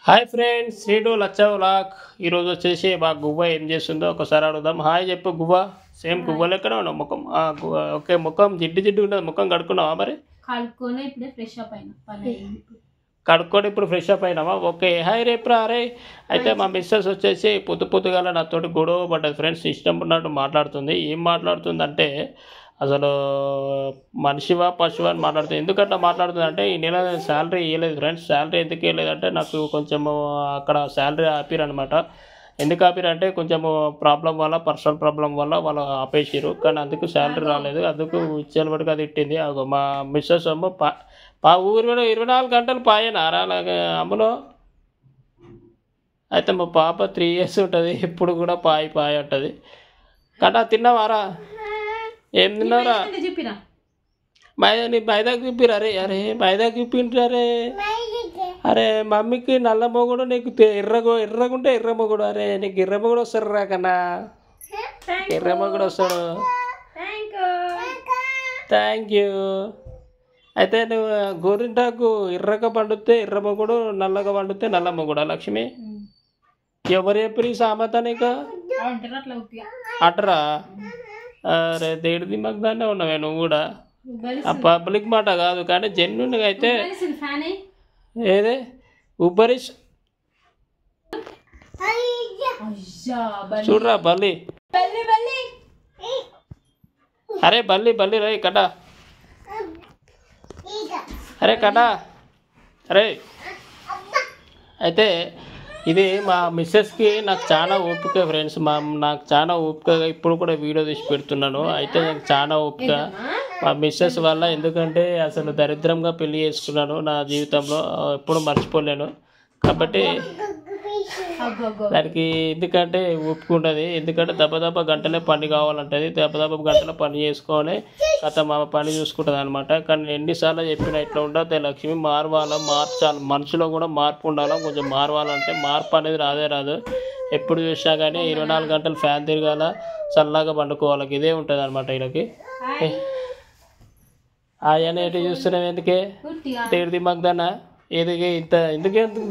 Hi friends, శ్రీడు లచ్చా vlog. ఈరోజు వచ్చేసి మా గువ్వ ఏం చేస్తుందో ఒకసారి అడుగుదాం. హాయ్ చెప్పు గువ్వ. సేమ్ గువ్వ లెక్కనే ఉన్నావు ముఖం. ఓకే, ముఖం జిడ్డు జిడ్డు ఉంటుంది. ముఖం కడుక్కున్నావా? మరి కడుక్కొని ఇప్పుడే ఫ్రెష్ అప్ అయినా పని కడుక్కొని ఇప్పుడు ఫ్రెష్ అప్ అయినావా? ఓకే, హాయ్ రేపురా. అరే అయితే మా మిస్సెస్ వచ్చేసి పొద్దుగాల నాతోటి గొడవ పడ్డది ఫ్రెండ్స్. ఇష్టం ఉన్నట్టు మాట్లాడుతుంది. ఏం మాట్లాడుతుందంటే అసలు మనిషివా పశువా అని మాట్లాడుతుంది. ఎందుకంటే మాట్లాడుతుంది అంటే ఈ నెల శాలరీ ఇవ్వలేదు ఫ్రెండ్స్. శాలరీ ఎందుకు ఇవ్వలేదంటే నాకు కొంచెము అక్కడ శాలరీ ఆపిరనమాట. ఎందుకు ఆపిరంటే కొంచెము ప్రాబ్లం వల్ల, పర్సనల్ ప్రాబ్లం వల్ల వాళ్ళు ఆపేసారు. కానీ అందుకు శాలరీ రాలేదు. అందుకు ఇచ్చేలబడిగా తిట్టింది. మా మిస్సెస్ ఏమో ఊరు 24 గంటలు పాయనా అలాగే అమ్మలో. అయితే మా పాప 3 years ఉంటుంది. ఎప్పుడు కూడా పాయ ఉంటుంది. కటా తిన్నావారా? ఏం తిన్నారా? చెప్పిరా మైదాకు చూపిరా. అరే అరే మైదాకు చూపించారే. అరే మమ్మీకి నల్ల మొగుడు, నీకు ఎర్రగుంటే ఎర్ర మొగుడు. అరే నీకు ఎర్ర మొగుడు వస్తాడు రా కన్నా. ఎర్ర మొగుడు వస్తాడు. Thank you. అయితే నువ్వు గోరింటాకు ఎర్రగా పండితే ఎర్ర మొగుడు, నల్లగా పండితే నల్ల మొగుడా లక్ష్మి? ఎవరు చెప్పి సామెత నీకు? అట్రా. అరే దేడిది మాకు దాన్నే ఉన్నావే నువ్వు కూడా. ఆ పబ్లిక్ మాట కాదు కానీ జెన్యున్గా అయితే ఏదే ఉబ్బరిష్ చూడరా బల్లి. అరే బల్లి రే కటా. అరే కటా. అరే అయితే ఇది మా మిస్సెస్కి నాకు చాలా ఓపిక ఫ్రెండ్స్. నాకు చాలా ఓపికగా ఇప్పుడు కూడా వీడియో తీసి పెడుతున్నాను. అయితే నాకు చాలా ఓపిక మా మిస్సెస్ వల్ల. ఎందుకంటే అసలు దరిద్రంగా పెళ్లి చేసుకున్నాను నా జీవితంలో, ఎప్పుడు మర్చిపోలేను. కాబట్టి దానికి ఎందుకంటే ఒప్పుకుంటుంది. ఎందుకంటే దెబ్బ గంటలే పని కావాలంటుంది. దెబ్బ గంటల పని చేసుకొని కథ మా పని చూసుకుంటుంది అనమాట. కానీ ఎన్నిసార్లు చెప్పినా ఇట్లా ఉండదు లక్ష్మి. మార్చాలి. మనిషిలో కూడా మార్పు ఉండాలి. కొంచెం మారవాలంటే మార్పు అనేది రాదు. ఎప్పుడు చూసినా కానీ 24 గంటలు ఫ్యాన్ తిరగాల, చల్లగా పండుకోవాలి. ఇదే ఉంటుంది అనమాట వీళ్ళకి. ఆయన ఎటు చూస్తున్నాం ఎందుకే తేడిది మాకు దాన్నా ఎందుకు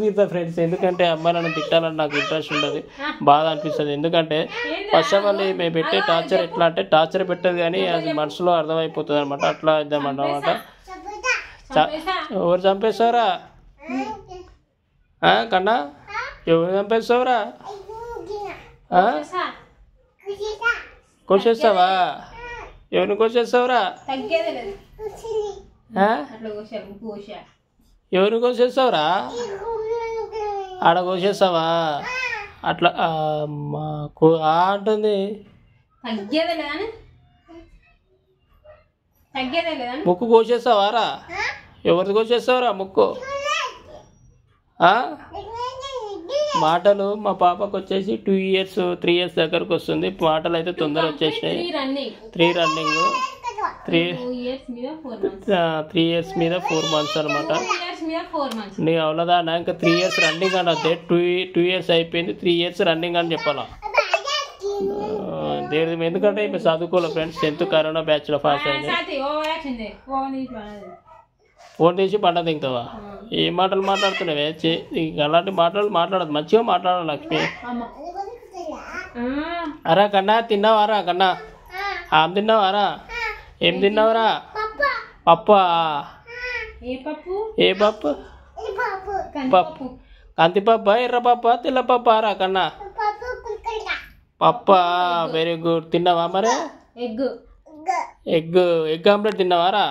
తిడతా ఫ్రెండ్స్? ఎందుకంటే అమ్మాయిలను తిట్టాలని నాకు ఇంట్రెస్ట్ ఉండదు, బాధ అనిపిస్తుంది. ఎందుకంటే ఫస్ట్ ఆఫ్ ఆల్ మేము పెట్టే టార్చర్ ఎట్లా అంటే టార్చర్ పెట్టదు కానీ అది మనసులో అర్థమైపోతుంది అనమాట. అట్లా ఇద్దామన్నమాట. ఎవరు చంపేస్తావురా కన్నా? ఎవరు చంపేస్తావురా? కోసేస్తావా? ఎవరిని కోసేస్తావురా? ఎవరిని కోసేస్తావురా? ఆడ కోసేస్తావా? అట్లా అంటుంది. ముక్కు కోసేస్తావారా? ఎవరిది కోసేస్తావురా ముక్కు? మాటలు మా పాపకు వచ్చేసి 2 years 3 years దగ్గరకు వస్తుంది. మాటలు అయితే తొందర వచ్చేసినాయి. 3 రన్నింగ్ 3 years మీద 4 months అనమాట. నీ అవలదా ఇంకా 3 years రన్నింగ్ అని వద్దే. 2 years అయిపోయింది, 3 years రన్నింగ్ అని చెప్పాలా. ఎందుకంటే ఇప్పుడు చదువుకోలే ఫ్రెండ్స్. 10th కరోనా బ్యాచ్లో పాస్ అయింది. ఫోన్ తీసి పంట దిగుతావా? ఏ మాటలు మాట్లాడుతున్నావే? అలాంటి మాటలు మాట్లాడదు. మంచిగా మాట్లాడాలి లక్ష్మి. అరా కన్నా తిన్నావారా? కన్నా తిన్నావారా? ఏం తిన్నావురా? పప్పు. ఏ పప్పు? పప్పు. కందిపప్ప, ఎర్రపప్ప, తెల్లపప్ప రా కన్నా? పప్ప. Very good. తిన్నావా మరి? ఎగ్ ఆమ్లెట్ తిన్నావారా?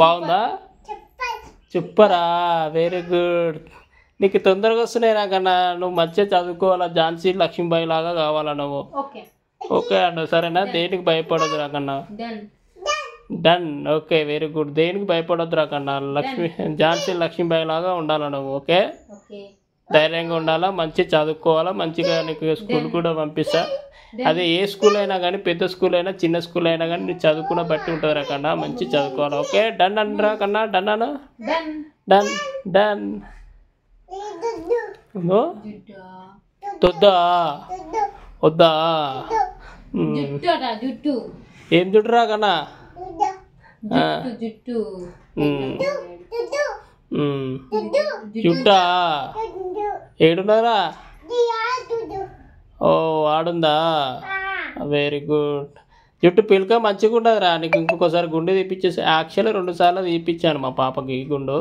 బాగుందా? చెప్పరా? Very good. నీకు తొందరగా వస్తున్నాయి రా కన్నా. నువ్వు మంచిగా చదువుకోవాలా. ఝాన్సీ లక్ష్మీబాయి లాగా కావాలా నువ్వు. ఓకే అండి, సరేనా? దేనికి భయపడదు రాకన్నా. డన్. Okay, very good. దేనికి భయపడొద్దు రాకన్నా. ఝాన్సీ లక్ష్మీబాయి లాగా ఉండాలా నువ్వు. ఓకే, ధైర్యంగా ఉండాలా, మంచి చదువుకోవాలా. మంచిగా నీకు స్కూల్ కూడా పంపిస్తా. అదే ఏ స్కూల్ అయినా కానీ, పెద్ద స్కూల్ అయినా చిన్న స్కూల్ అయినా కానీ నీ చదువుకున్న బట్టి ఉంటుంది రా కన్నా. మంచి చదువుకోవాలి. ఓకే, డన్ అనరా కన్నా? డన్ అను. డన్. తొద్దా వద్దా? ఏం జుట్టురా కన్నా? జుట్టా ఏడున్నారా? ఓ ఆడుందా? Very good. జుట్టు పిలక మంచిగా ఉండదురా. నీకు ఇంకొకసారి గుండె తీపిచ్చేసి యాక్చువల్లీ 2 సార్లు తీపిచ్చాను మా పాపకి గుండు.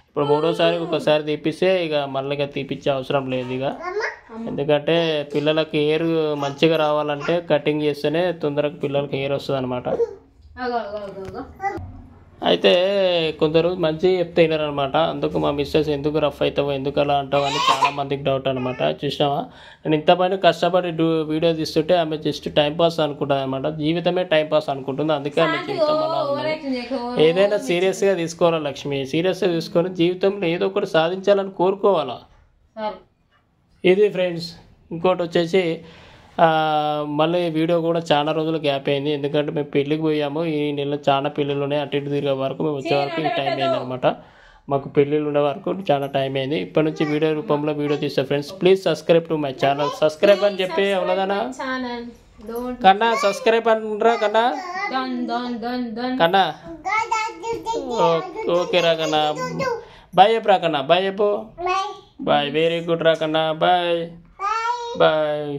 ఇప్పుడు 3వసారి ఒకసారి తీపిస్తే ఇక మళ్ళీ తీపిచ్చే అవసరం లేదు ఇక. ఎందుకంటే పిల్లలకి హెయిర్ మంచిగా రావాలంటే కటింగ్ చేస్తేనే తొందరగా పిల్లలకి హెయిర్ వస్తుంది అనమాట. అయితే కొందరు మంచిగా చెప్తే వినరనమాట. అందుకు మా మిస్సెస్ ఎందుకు రఫ్ అవుతావో ఎందుకు అలా అంటావు అని చాలా మందికి డౌట్ అనమాట. చూసినావా, నేను ఇంత పని కష్టపడి వీడియో తీస్తుంటే ఆమె జస్ట్ టైంపాస్ అనుకుంటుంది అనమాట. జీవితమే టైంపాస్ అనుకుంటుంది. అందుకే ఆమె జీవితం అలా ఉంది. ఏదైనా సీరియస్గా తీసుకోవాలా లక్ష్మి. సీరియస్గా తీసుకొని జీవితంలో ఏదో ఒకటి సాధించాలని కోరుకోవాలా. ఇది ఫ్రెండ్స్. ఇంకోటి వచ్చేసి మళ్ళీ వీడియో కూడా చాలా రోజులు గ్యాప్ అయింది. ఎందుకంటే మేము పెళ్ళికి పోయాము. ఈ నెల చాలా పెళ్ళిళ్ళు ఉన్నాయి. అటు ఇటు తిరిగే వరకు మేము వచ్చే వరకు ఈ టైం అయింది అనమాట. మాకు పెళ్ళిళ్ళు ఉండే వరకు చాలా టైం అయింది. ఇప్పటి నుంచి వీడియో రూపంలో వీడియో తీస్తా friends. Please subscribe to my channel. Subscribe అని చెప్పి ఎవరదనా కన్నా సబ్స్క్రైబ్ అనరా కన్నా కన్నా ఓకే రా కన్నా. బాయ్ చెప్పు రా కన్నా. బాయ్ చెప్పు. బాయ్. వెరీ గుడ్ రా కన్నా. Bye bye.